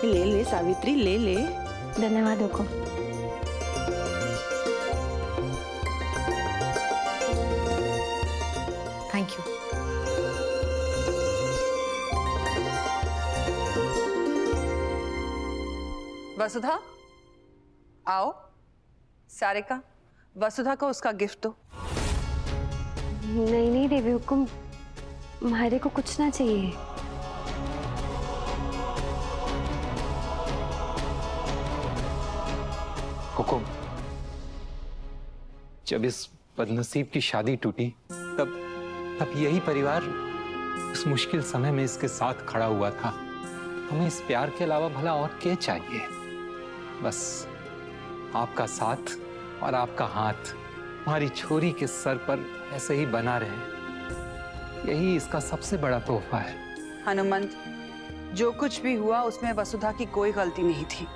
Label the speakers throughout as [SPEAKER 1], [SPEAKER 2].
[SPEAKER 1] ले ले सावित्री, ले ले।
[SPEAKER 2] धन्यवाद हुकुम।
[SPEAKER 3] Thank you.
[SPEAKER 4] वसुधा आओ। सारिका, वसुधा को उसका गिफ्ट दो।
[SPEAKER 2] नहीं नहीं देवी हुकुम, हमारे को कुछ ना चाहिए।
[SPEAKER 5] हुकुम, जब इस बदनसीब की शादी टूटी तब यही परिवार उस मुश्किल समय में इसके साथ खड़ा हुआ था। हमें इस प्यार के अलावा भला और क्या चाहिए? बस आपका साथ और आपका हाथ हमारी छोरी के सर पर ऐसे ही बना रहे, यही इसका सबसे बड़ा तोहफा है।
[SPEAKER 4] हनुमंत, जो कुछ भी हुआ उसमें वसुधा की कोई गलती नहीं थी।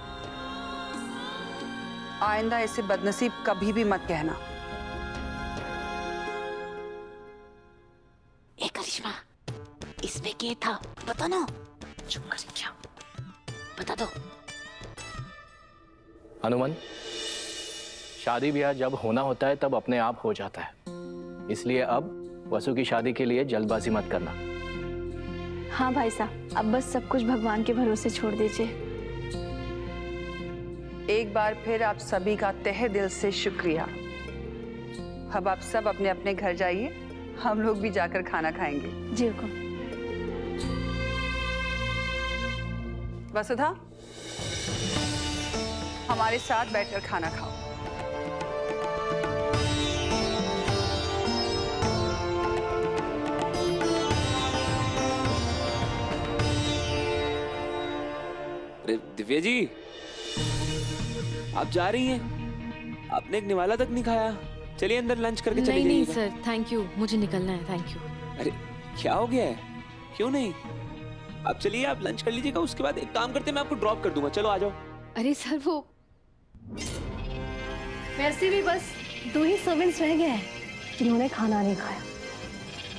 [SPEAKER 4] आइंदा इसे बदनसीब कभी भी मत कहना।
[SPEAKER 1] ए करिश्मा, इसमें क्या था बता ना। चुप कर, क्या बता दो।
[SPEAKER 6] हनुमान, शादी ब्याह जब होना होता है तब अपने आप हो जाता है, इसलिए अब वसु की शादी के लिए जल्दबाजी मत करना।
[SPEAKER 2] हाँ भाई साहब, अब बस सब कुछ भगवान के भरोसे छोड़ दीजिए।
[SPEAKER 4] एक बार फिर आप सभी का तहे दिल से शुक्रिया। अब आप सब अपने अपने घर जाइए, हम लोग भी जाकर खाना खाएंगे।
[SPEAKER 2] जी हुकुम।
[SPEAKER 4] वसुधा, हमारे साथ बैठकर खाना खाओ।
[SPEAKER 7] अरे दिव्या जी, आप जा रही हैं? आपने एक निवाला तक नहीं खाया। चलिए अंदर लंच करके चली जाइएगा।
[SPEAKER 3] नहीं सर, थैंक यू, मुझे निकलना है। Thank you.
[SPEAKER 7] अरे क्या हो गया है? क्यों नहीं? आप चलिए, आप लंच कर लीजिएगा, उसके बाद एक काम करते हैं, मैं आपको ड्रॉप कर दूंगा। चलो आ जाओ।
[SPEAKER 3] अरे सर, वो
[SPEAKER 2] वैसे भी बस 2 ही सर्वेंट्स रह गए हैं जिन्होंने खाना नहीं खाया,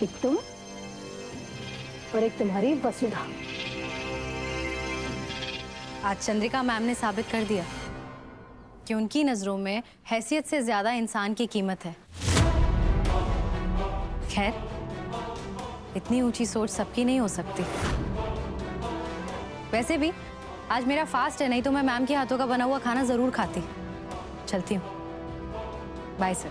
[SPEAKER 2] एक तुम और एक तुम्हारी वसुधा।
[SPEAKER 3] आज चंद्रिका मैम ने साबित कर दिया कि उनकी नजरों में हैसियत से ज्यादा इंसान की कीमत है। खैर, इतनी ऊंची सोच सबकी नहीं हो सकती। वैसे भी आज मेरा फास्ट है, नहीं तो मैं मैम के हाथों का बना हुआ खाना जरूर खाती। चलती हूँ। Bye sir.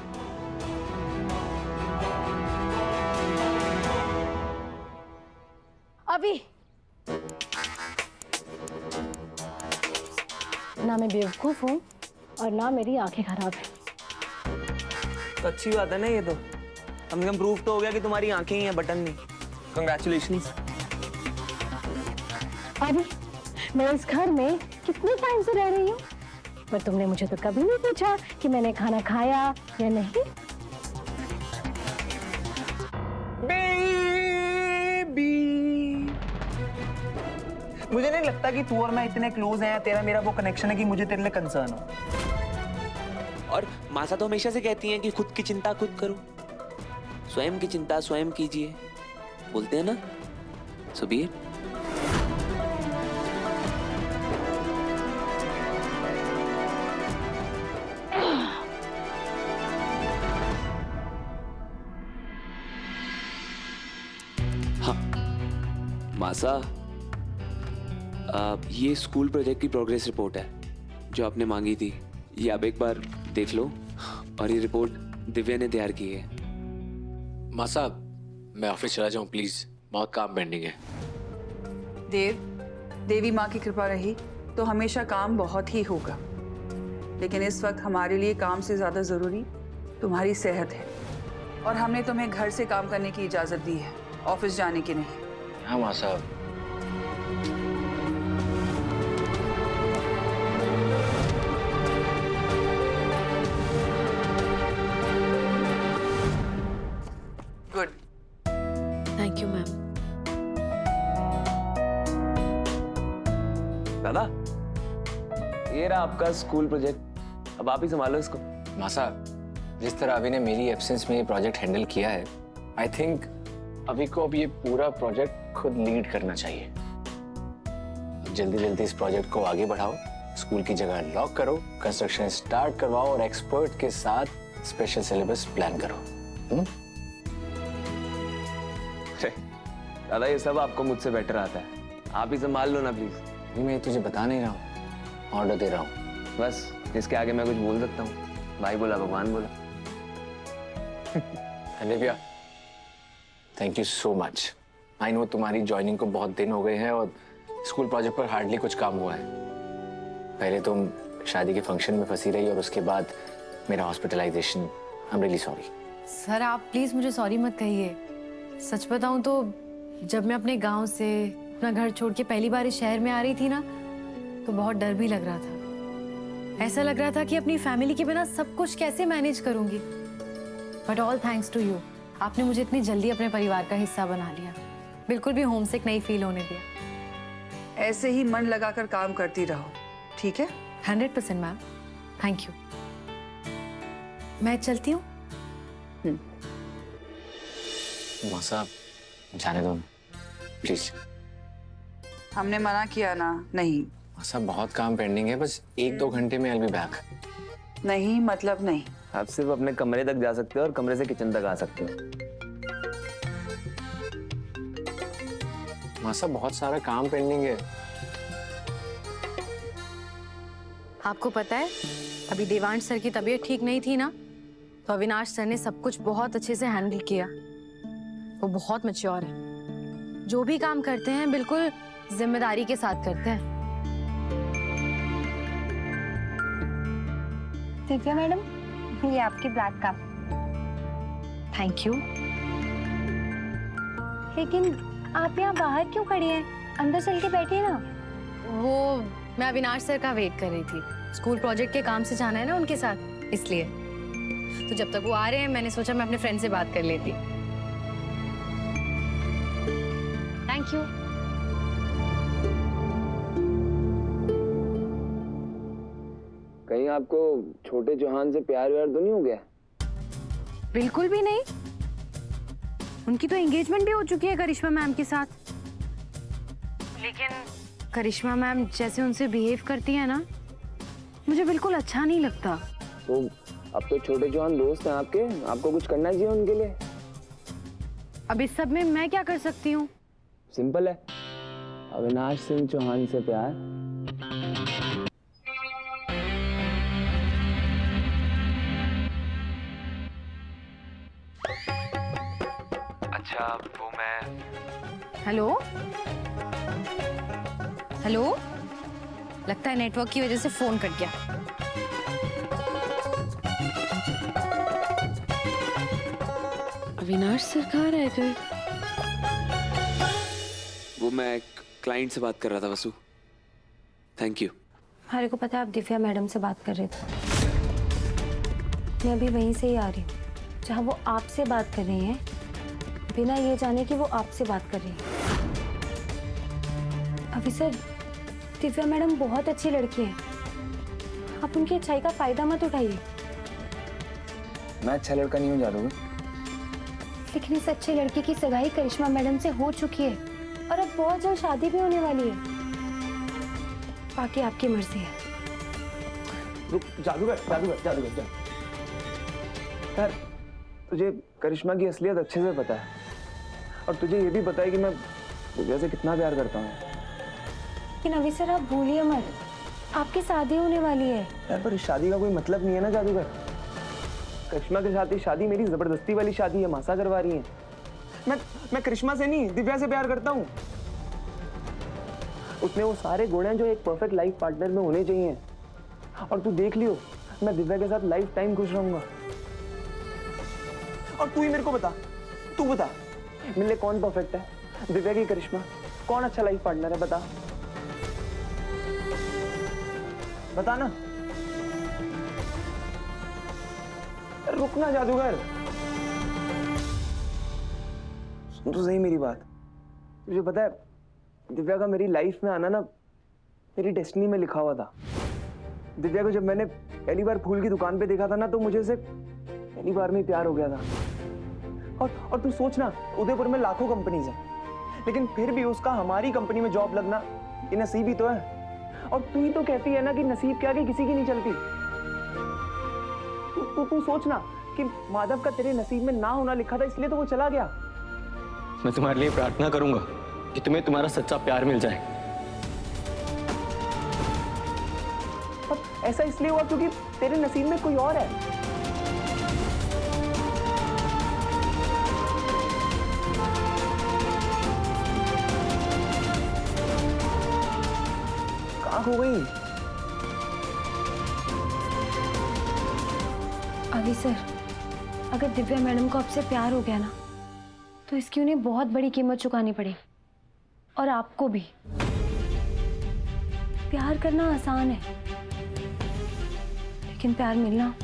[SPEAKER 2] अभी ना मैं बेवकूफ हूँ और ना मेरी आंखें खराब है।
[SPEAKER 7] तो अच्छी बात है ना, ये तो कम से कम प्रूफ तो हो गया कि तुम्हारी आंखें ही हैं, बटन नहीं। कंग्रेचुलेशंस।
[SPEAKER 2] अभी मैं इस घर में कितने टाइम से रह रही हूँ, पर तुमने मुझे तो कभी नहीं पूछा कि मैंने खाना खाया या नहीं।
[SPEAKER 7] बेबी, मुझे नहीं लगता कि तू और मैं इतने क्लोज हैं, तेरा मेरा वो कनेक्शन है कि मुझे तेरे लिए कंसर्न हो। और मासा तो हमेशा से कहती हैं कि खुद की चिंता खुद करो, स्वयं की चिंता स्वयं कीजिए, बोलते हैं ना। सो बी इट। हाँ मासा, ये स्कूल प्रोजेक्ट की प्रोग्रेस रिपोर्ट है जो आपने मांगी थी। ये आप एक बार देख लो, और ये रिपोर्ट दिव्या ने तैयार की है।
[SPEAKER 8] माँ साहब, मैं ऑफिस चला जाऊं प्लीज, बहुत काम पेंडिंग है।
[SPEAKER 4] देवी माँ की कृपा रही तो हमेशा काम बहुत ही होगा, लेकिन इस वक्त हमारे लिए काम से ज्यादा जरूरी तुम्हारी सेहत है, और हमने तुम्हें घर से काम करने की इजाजत दी है, ऑफिस जाने की नहीं।
[SPEAKER 8] हाँ माँ साहब।
[SPEAKER 4] गुड।
[SPEAKER 3] Thank you ma'am.
[SPEAKER 7] दादा, ये रहा आपका स्कूल प्रोजेक्ट, अब आप ही संभालो इसको।
[SPEAKER 8] माँ साहब, जिस तरह अभी ने मेरी एब्सेंस में ये प्रोजेक्ट हैंडल किया है, आई थिंक अभी को अब ये पूरा प्रोजेक्ट खुद लीड करना चाहिए। जल्दी जल्दी इस प्रोजेक्ट को आगे बढ़ाओ, स्कूल की जगह लॉक करो, कंस्ट्रक्शन स्टार्ट करवाओ और एक्सपर्ट के साथ स्पेशल सिलेबस प्लान करो।
[SPEAKER 7] दादा ये सब आपको मुझसे बेटर आता है, आप ही संभाल लो ना प्लीज।
[SPEAKER 8] नहीं, मैं तुझे बता नहीं रहा हूँ, ऑर्डर दे रहा हूँ।
[SPEAKER 7] बस इसके आगे मैं कुछ बोल सकता हूँ? भाई बोला भगवान बोला।
[SPEAKER 8] Divya, thank you so much. I know तुम्हारी ज्वाइनिंग को बहुत दिन हो गए हैं और स्कूल प्रोजेक्ट पर हार्डली कुछ काम हुआ है। पहले तुम शादी के फंक्शन में फंसी रही और उसके बाद मेरा hospitalisation. I am really sorry.
[SPEAKER 3] Sir आप प्लीज मुझे सॉरी मत कहिए। सच बताऊं तो जब मैं अपने गांव से अपना घर छोड़ के पहली बार इस शहर में आ रही थी ना, तो बहुत डर भी लग रहा था। ऐसा लग रहा था कि अपनी फैमिली के बिना सब कुछ कैसे मैनेज करूंगी। But all thanks to you, आपने मुझे इतनी जल्दी अपने परिवार का हिस्सा बना लिया, बिल्कुल भी होमसिक नहीं फील होने दिया।
[SPEAKER 4] ऐसे ही मन लगाकर काम करती रहो, ठीक है?
[SPEAKER 3] 100% मैम, थैंक यू। मैं चलती हूँ।
[SPEAKER 8] माँ साहब जाने दो प्लीज।
[SPEAKER 4] हमने मना किया ना। नहीं
[SPEAKER 8] माँ साहब बहुत काम पेंडिंग है, बस 1-2 घंटे में I'll be back।
[SPEAKER 4] नहीं मतलब नहीं।
[SPEAKER 7] आप सिर्फ अपने कमरे तक जा सकते हो और कमरे से किचन तक आ सकते हो।
[SPEAKER 8] माँ साहब बहुत सारा काम पेंडिंग है।
[SPEAKER 3] आपको पता है अभी देवांश सर की तबीयत ठीक नहीं थी ना, तो अविनाश सर ने सब कुछ बहुत अच्छे से हैंडल किया। वो बहुत मैच्योर है, जो भी काम करते हैं बिल्कुल जिम्मेदारी के साथ करते हैं।
[SPEAKER 2] दिव्या मैडम, ये आपकी ब्लैक कप।
[SPEAKER 3] Thank you.
[SPEAKER 2] लेकिन आप यहाँ बाहर क्यों खड़ी हैं? अंदर चल के बैठिए ना।
[SPEAKER 3] वो मैं अविनाश सर का वेट कर रही थी, स्कूल प्रोजेक्ट के काम से जाना है ना उनके साथ, इसलिए। तो जब तक वो आ रहे हैं मैंने सोचा मैं अपने फ्रेंड से बात कर लेती। Thank you.
[SPEAKER 7] कहीं आपको छोटे चौहान से प्यार व्यार तो नहीं हो गया?
[SPEAKER 3] बिल्कुल भी नहीं, उनकी तो एंगेजमेंट भी हो चुकी है करिश्मा मैम के साथ। लेकिन करिश्मा मैम जैसे उनसे बिहेव करती है ना, मुझे बिल्कुल अच्छा नहीं लगता।
[SPEAKER 7] तो अब तो छोटे चौहान दोस्त हैं आपके, आपको कुछ करना चाहिए उनके लिए।
[SPEAKER 3] अब इस सब में मैं क्या कर सकती हूँ?
[SPEAKER 7] सिंपल है, अविनाश सिंह चौहान से प्यार।
[SPEAKER 8] अच्छा वो मैं
[SPEAKER 3] हेलो हेलो, लगता है नेटवर्क की वजह से फोन कट गया। अविनाश सर कहाँ रह गए?
[SPEAKER 7] वो मैं क्लाइंट से बात कर रहा था वसु। Thank you.
[SPEAKER 2] हमारे को पता है आप दिव्या मैडम से बात कर रहे थे। मैं अभी वहीं से ही आ रही हूँ जहाँ वो आपसे बात कर रही हैं, बिना ये जाने कि वो आपसे बात कर रही हैं। अभी सर, दिव्या मैडम बहुत अच्छी लड़की है, आप उनकी अच्छाई का फायदा मत उठाइए।
[SPEAKER 8] मैं अच्छा लड़का नहीं हूँ जादूगर।
[SPEAKER 2] लेकिन इस अच्छी लड़की की सगाई करिश्मा मैडम से हो चुकी है और अब बहुत जल्द शादी भी होने वाली है। बाकी आपकी मर्जी है।
[SPEAKER 7] रुक, जादूगर जादूगर जादूगर यार, तुझे करिश्मा की असलियत अच्छे से पता है और तुझे ये भी पता है कि मैं दिव्या से कितना प्यार करता हूँ।
[SPEAKER 2] लेकिन अभी सर आप भूलिए मत, आपकी शादी होने वाली है।
[SPEAKER 7] यार पर इस शादी का कोई मतलब नहीं है ना जादूगर। करिश्मा के साथ ये शादी मेरी जबरदस्ती वाली शादी है, मासा करवा रही है। मैं करिश्मा से नहीं दिव्या से प्यार करता हूँ। उसमें वो सारे गुण हैं जो एक परफेक्ट लाइफ पार्टनर में होने चाहिए। और तू देख लियो, मैं दिव्या के साथ लाइफ टाइम खुश रहूंगा। और तू ही मेरे को बता, तू बता मेरे लिए कौन परफेक्ट है, दिव्या की करिश्मा? कौन अच्छा लाइफ पार्टनर है? बता बता ना। रुकना जादूगर, सुन तो सही मेरी बात। तुझे पता है दिव्या का मेरी लाइफ में आना ना मेरी डेस्टिनी में लिखा हुआ था। दिव्या को जब मैंने पहली बार फूल की दुकान पे देखा था ना, तो मुझे उसे पहली बार में ही प्यार हो गया था। और तू सोच ना, उदयपुर में लाखों कंपनीज हैं, लेकिन फिर भी उसका हमारी कंपनी में जॉब लगना ये नसीब ही तो है। और तू ही तो कहती है ना कि नसीब के आगे किसी की नहीं चलती। तू सोच ना कि माधव का तेरे नसीब में ना होना लिखा था, इसलिए तो वो चला गया।
[SPEAKER 8] मैं तुम्हारे लिए प्रार्थना करूंगा कि तुम्हें तुम्हारा सच्चा प्यार मिल जाए।
[SPEAKER 7] और ऐसा इसलिए हुआ क्योंकि तेरे नसीब में कोई और है। कहाँ हो गई?
[SPEAKER 2] अभी सर, अगर दिव्या मैडम को आपसे प्यार हो गया ना, तो इसकी उन्हें बहुत बड़ी कीमत चुकानी पड़ेगी। और आपको भी। प्यार करना आसान है, लेकिन प्यार मिलना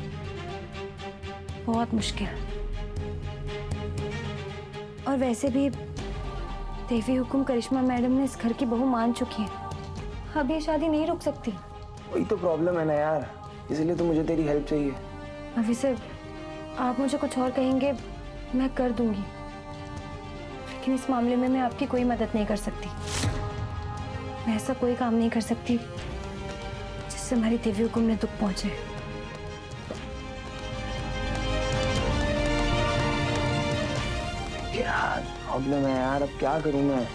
[SPEAKER 2] बहुत मुश्किल है। और वैसे भी देवी हुकुम करिश्मा मैडम ने इस घर की बहू मान चुकी है। अब ये शादी नहीं रुक सकती।
[SPEAKER 7] वही तो प्रॉब्लम है ना यार, इसलिए तो मुझे तेरी हेल्प चाहिए।
[SPEAKER 2] अभी सर, आप मुझे कुछ और कहेंगे मैं कर दूंगी, लेकिन इस मामले में मैं आपकी कोई मदद नहीं कर सकती। मैं ऐसा कोई काम नहीं कर सकती जिससे हमारी देवी हुकुम में दुख पहुंचे।
[SPEAKER 7] क्या प्रॉब्लम है यार, अब क्या करूं मैं?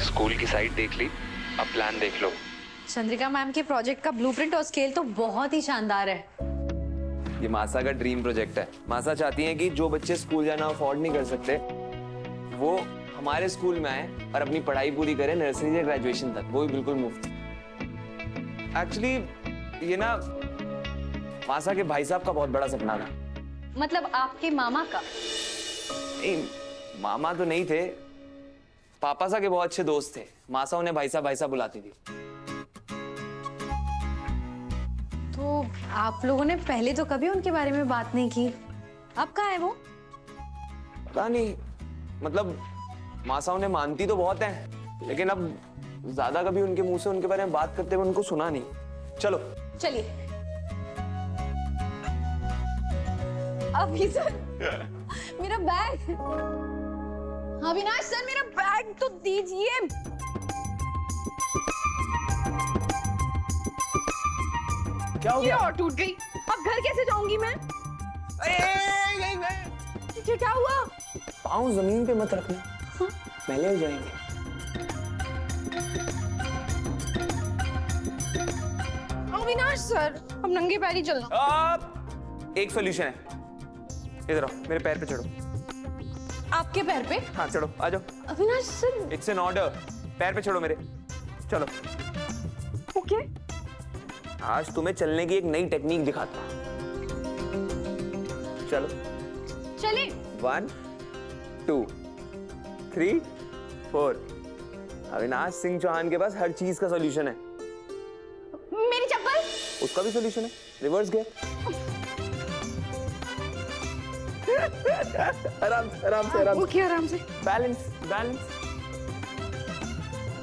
[SPEAKER 9] स्कूल की साइट देख ली, अब प्लान देख लो।
[SPEAKER 3] चंद्रिका मैम के प्रोजेक्ट का ब्लूप्रिंट और स्केल तो बहुत ही शानदार है।
[SPEAKER 7] ये मासा का ड्रीम प्रोजेक्ट है। मासा चाहती हैं कि जो बच्चे स्कूल जाना अफोर्ड नहीं कर सकते वो हमारे स्कूल में आए और अपनी पढ़ाई पूरी करें, नर्सरी से ग्रेजुएशन तक, वो भी बिल्कुल मुफ्त। एक्चुअली ये ना मासा के भाई साहब का बहुत बड़ा सपना था।
[SPEAKER 3] मतलब आपके मामा का?
[SPEAKER 7] नहीं, मामा तो नहीं थे, पापा सा के बहुत अच्छे दोस्त थे। मासा उन्हें भाई साहब बुलाती थी।
[SPEAKER 3] तो आप लोगों ने पहले तो कभी उनके बारे में बात नहीं की, अब कहाँ है वो?
[SPEAKER 7] पता नहीं, मतलब मासा उन्हें मानती तो बहुत है, लेकिन अब ज्यादा कभी उनके मुंह से उनके बारे में बात करते हुए उनको सुना नहीं। चलो
[SPEAKER 3] चलिए। अभी सर, मेरा बैग। अविनाश सर, मेरा बैग तो दीजिए।
[SPEAKER 7] क्या हो गया?
[SPEAKER 3] और टूट गई, अब घर कैसे जाऊंगी मैं? ये क्या हुआ?
[SPEAKER 7] पाँव जमीन पे मत रखना।
[SPEAKER 3] हाँ?
[SPEAKER 7] मैले हो जाएंगे।
[SPEAKER 3] अविनाश सर, अब नंगे पैर ही चलना।
[SPEAKER 7] एक सोल्यूशन है, इधर आओ, मेरे पैर पे चढ़ो।
[SPEAKER 3] आपके पैर पे?
[SPEAKER 7] हाँ चढ़ो, आ जाओ।
[SPEAKER 3] Avinash sir.
[SPEAKER 7] It's an order, पैर पे चढ़ो मेरे। चलो।
[SPEAKER 3] ओके।
[SPEAKER 7] आज तुम्हें चलने की एक नई टेक्निक दिखाता हूँ। चलो।
[SPEAKER 3] चलिए।
[SPEAKER 7] 1 2 3 4। अविनाश सिंह चौहान के पास हर चीज का सॉल्यूशन है।
[SPEAKER 3] मेरी चप्पल?
[SPEAKER 7] उसका भी सॉल्यूशन है, रिवर्स गियर। आराम से, आराम से, आराम से।
[SPEAKER 3] ओके, आराम से।
[SPEAKER 7] Balance, balance,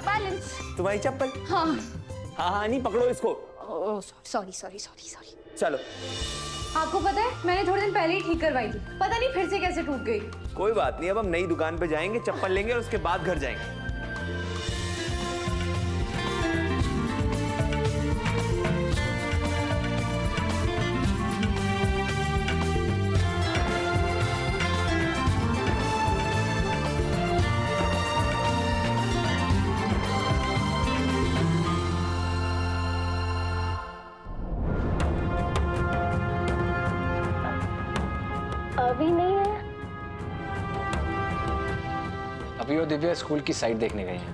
[SPEAKER 3] balance.
[SPEAKER 7] तुम्हारी चप्पल।
[SPEAKER 3] हाँ
[SPEAKER 7] हाँ, नहीं पकड़ो इसको।
[SPEAKER 3] Sorry sorry sorry sorry.
[SPEAKER 7] चलो।
[SPEAKER 3] आपको पता है, मैंने थोड़े दिन पहले ही ठीक करवाई थी, पता नहीं फिर से कैसे टूट गई।
[SPEAKER 7] कोई बात नहीं, अब हम नई दुकान पे जाएंगे, चप्पल लेंगे और उसके बाद घर जाएंगे।
[SPEAKER 2] अभी नहीं है।
[SPEAKER 8] अभी वो दिव्या स्कूल की साइट देखने गई है।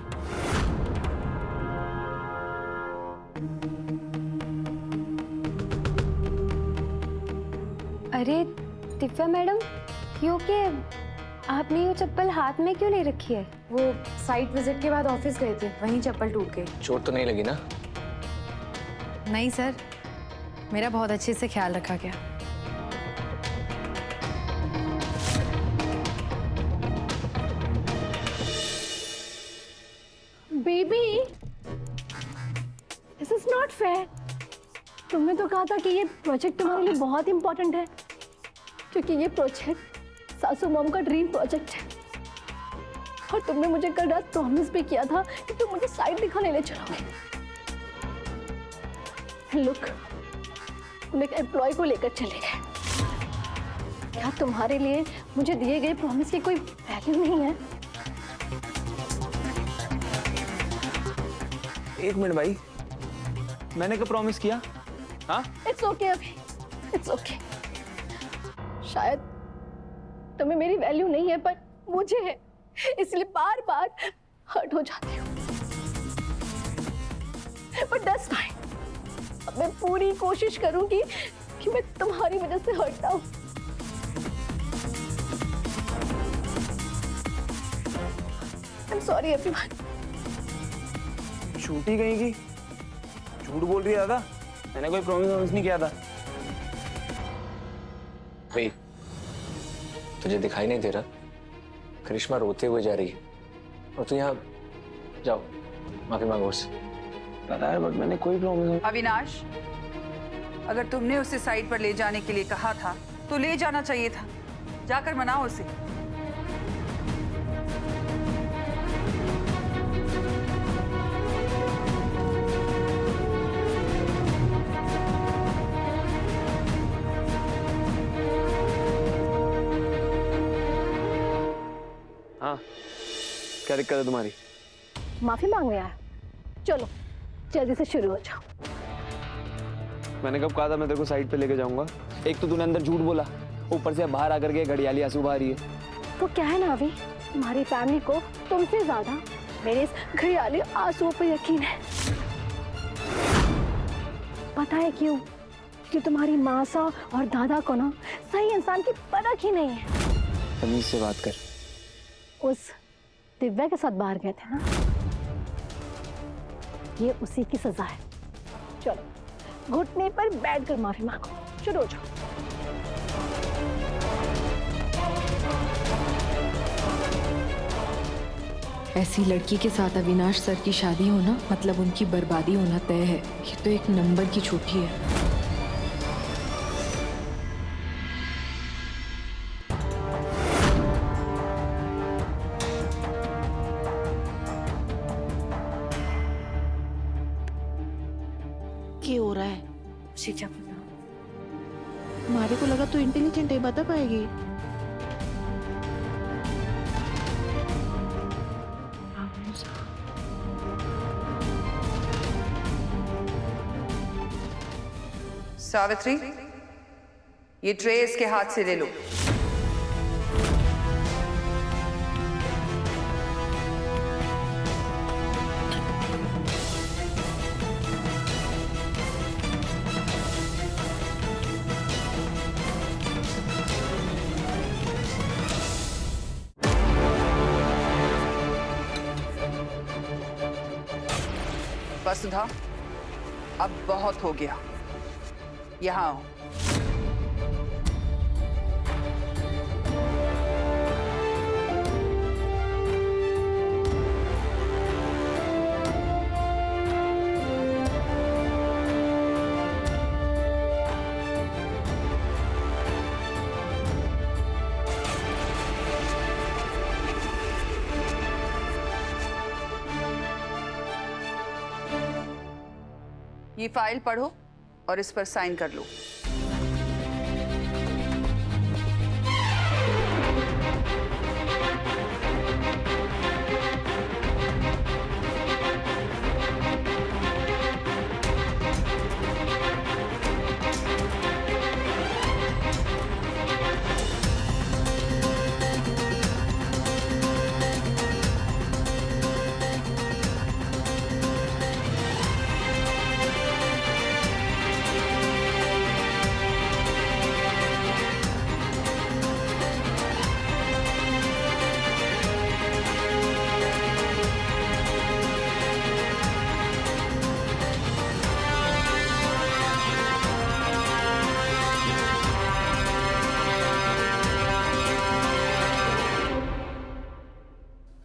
[SPEAKER 2] अरे दिव्या मैडम, क्योंकि आपने ये चप्पल हाथ में क्यों ले रखी है?
[SPEAKER 3] वो साइट विजिट के बाद ऑफिस गए थे, वहीं चप्पल टूट गई।
[SPEAKER 8] चोट तो नहीं लगी ना?
[SPEAKER 3] नहीं सर, मेरा बहुत अच्छे से ख्याल रखा गया।
[SPEAKER 2] Baby, this is not fair. तुमने तो कहा था कि ये प्रोजेक्ट तुम्हारे लिए बहुत इंपॉर्टेंट है, क्योंकि ये प्रोजेक्ट सासू मॉम का ड्रीम प्रोजेक्ट है। और तुमने मुझे कल रात प्रॉमिस भी किया था कि तुम मुझे साइड दिखाने ले चलोगे। लुक, तुम एक एम्प्लॉय को लेकर चले गए। क्या तुम्हारे लिए मुझे दिए गए प्रॉमिस की कोई वैल्यू नहीं है?
[SPEAKER 7] एक मिनट भाई, मैंने क्या प्रॉमिस किया? हाँ,
[SPEAKER 2] इट्स ओके अभी, इट्स ओके। शायद तुम्हें मेरी वैल्यू नहीं है, पर मुझे है, इसलिए बार बार हर्ट हो जाती हूँ। But that's fine. अब मैं पूरी कोशिश करूंगी कि मैं तुम्हारी वजह से हर्ट ना हूं। I am sorry everyone.
[SPEAKER 7] छूटी गई की झूठ बोल रही है दादा, मैंने कोई प्रॉमिस नहीं किया था।
[SPEAKER 8] भाई, तुझे दिखाई नहीं दे रहा? करिश्मा रोते हुए जा रही है और तू यहाँ, जाओ माफी मांगो उससे।
[SPEAKER 7] पता है, बट मैंने कोई प्रॉमिस।
[SPEAKER 4] अविनाश, अगर तुमने उसे साइड पर ले जाने के लिए कहा था तो ले जाना चाहिए था। जाकर मनाओ उसे।
[SPEAKER 7] हाँ, क्या दिक्कत है तुम्हारी?
[SPEAKER 2] माफी मांग रहा है? चलो जल्दी से शुरू हो जाओ।
[SPEAKER 7] मैंने कब कहा था मैं तेरे को साइड पे लेके जाऊंगा? एक तो तूने अंदर झूठ बोला, ऊपर से बाहर आकर के घड़ियाली आंसू बहा रही है।
[SPEAKER 2] तो क्या है ना अभी, हमारी फैमिली को तुमसे ज्यादा मेरे इस घड़ियाली आंसुओं पर यकीन है। पता है क्यों? कि तुम्हारी मासा और दादा को ना सही इंसान की परख ही नहीं है।
[SPEAKER 7] तमीज से बात कर।
[SPEAKER 2] उस दिव्या के साथ बाहर गए थे ना, ये उसी की सजा है। चलो घुटने पर बैठकर माफी मांगो। शुरू हो जाओ।
[SPEAKER 10] ऐसी लड़की के साथ अविनाश सर की शादी होना मतलब उनकी बर्बादी होना तय है। ये तो एक नंबर की झूठी है।
[SPEAKER 1] क्या हो रहा है? उसे क्या पता? हमारे को लगा तो इंटेलिजेंट है, बता पाएगी।
[SPEAKER 4] सावित्री, ये ट्रे इसके हाथ से ले लो। वसुधा, अब बहुत हो गया। यहाँ आओ। ये फाइल पढ़ो और इस पर साइन कर लो।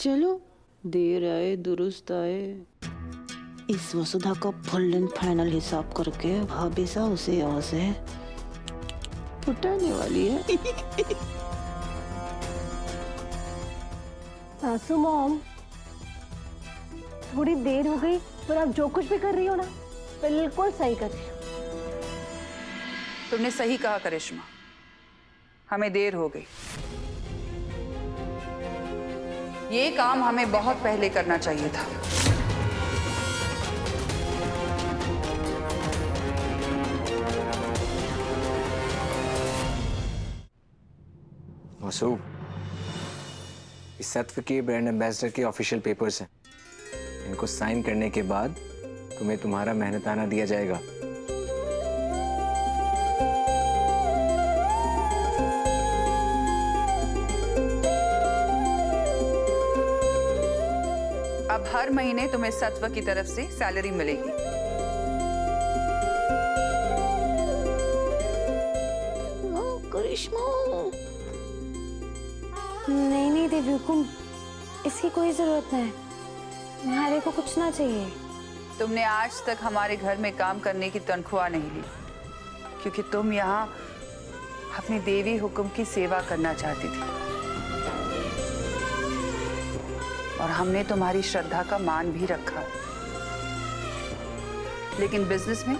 [SPEAKER 1] चलो, देर आए दुरुस्त आए। इस वसुधा का फुल एंड फाइनल हिसाब करके भाभी सा उसे यहाँ से उठाने वाली है।
[SPEAKER 2] सासू मॉम, थोड़ी देर हो गई पर आप जो कुछ भी कर रही हो ना बिल्कुल सही कर रही हो।
[SPEAKER 4] तुमने सही कहा करिश्मा, हमें देर हो गई। ये काम हमें बहुत पहले करना चाहिए था।
[SPEAKER 8] वसु, इस सत्व के ब्रांड एम्बेसडर के ऑफिशियल पेपर्स हैं। इनको साइन करने के बाद तुम्हें तुम्हारा मेहनताना दिया जाएगा।
[SPEAKER 4] अब हर महीने तुम्हें सत्व की तरफ से सैलरी मिलेगी।
[SPEAKER 1] करिश्मा,
[SPEAKER 2] नहीं देवी हुकुम, इसकी कोई जरूरत नहीं। तुम्हारे को कुछ ना चाहिए।
[SPEAKER 4] तुमने आज तक हमारे घर में काम करने की तनख्वाह नहीं ली, क्योंकि तुम यहाँ अपनी देवी हुक्म की सेवा करना चाहती थी, और हमने तुम्हारी श्रद्धा का मान भी रखा। लेकिन बिजनेस में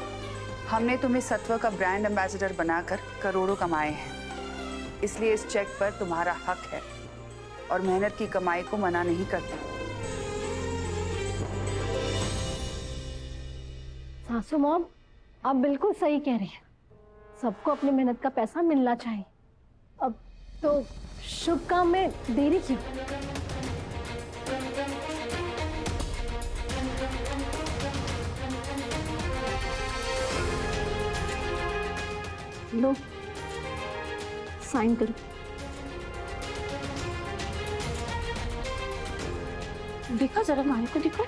[SPEAKER 4] हमने तुम्हें सत्व का ब्रांड एम्बेसडर बनाकर करोड़ों कमाए हैं, इसलिए इस चेक पर तुम्हारा हक है, और मेहनत की कमाई को मना नहीं करते।
[SPEAKER 2] सासू मॉम, आप बिल्कुल सही कह रही हैं। सबको अपनी मेहनत का पैसा मिलना चाहिए। अब तो शुभ काम में देरी क्यों? लो, साइन करो। देखो जरा मालिक को, देखो।